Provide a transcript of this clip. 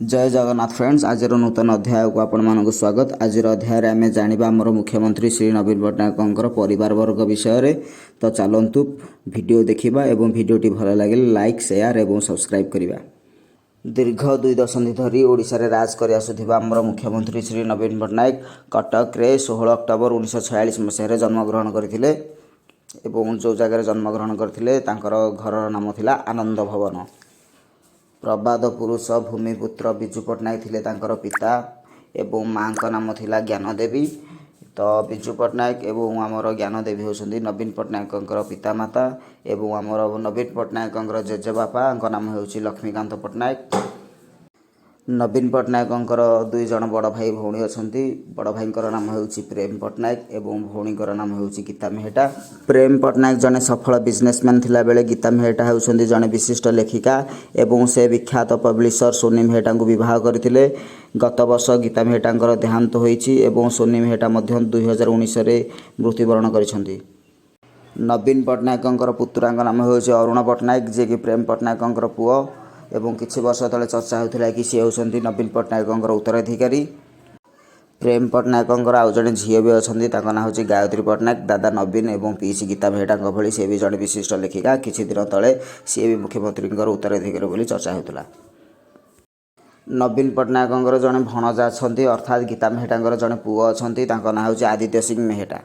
जय जगन्नाथ फ्रेंड्स। आज नूतन अध्याय को आपण मानक स्वागत। आज अध्याय आम जाना आमर मुख्यमंत्री श्री नवीन पट्टनायक परिवार वर्ग विषय। तो चलतु वीडियो देखा और वीडियोटी भल लगे लाइक शेयर और सब्सक्राइब करवा। दीर्घ 2 दशंधि धरी ओडिशा रे राज कर आसुथिबा आमर मुख्यमंत्री श्री नवीन पट्टनायक कटक रे 16 अक्टोबर 1946 मसीह जन्मग्रहण करथिले एवं जो जगह जन्मग्रहण करथिले तांकर घर नाम थिला आनंद भवन। प्रबाद पुरुष भूमिपुत्र विजु पट्टनायक थिले तांकर पिता एवं माँ का नाम थिला ज्ञानदेवी। तो विजु पट्टनायक एवं आमर ज्ञानदेवी होउछन्ती नवीन पट्टनायक पितामाता एवं आमर नवीन पट्टनायक जेजेबापा नाम होउछि लक्ष्मीकांत पट्टनायक। नवीन पट्टनायक 2 जन बड़ भाई भौणी अछंती। बड़ भाई नाम होउछि प्रेम पट्टनायक एवं भौणी नाम होउछि गीता मेहटा। प्रेम पट्टनायक जने सफल बिजनेसमैन थिला बेले गीता मेहटा होउछन्ती जने विशिष्ट लेखिका एवं से विख्यात पब्लिशर सोनी मेहटा को विवाह करथिले। गत वर्ष गीता मेहटा देहांत होइछि एवं सोनी मेहटा मध्य 2019 रे मृत्युवरण करिसंती। नवीन पट्टनायक पुत्रांक नाम होउछि अरुण पट्टनायक जे कि प्रेम पट्टनायक पुओ एवं किछि वर्ष तले चर्चा होउथिला कि सी होउछन्ती नवीन पट्टनायक उत्तराधिकारी। प्रेम पट्टनायक आउ जड़े झील भी अच्छा ताक ना हूँ गायत्री पट्टनायक। दादा नवीन एवं पीसी गीता मेहटा भली सी भी जड़े विशिष्ट लेखिका। किछि दिन तले सी भी मुख्यमंत्री उत्तराधिकारी बोली चर्चा होता। नवीन पट्टनायक जड़े भणजा अच्छा अर्थात गीता मेहटा जड़े पुओ अच्छा ना हूँ आदित्य सिंह मेहटा।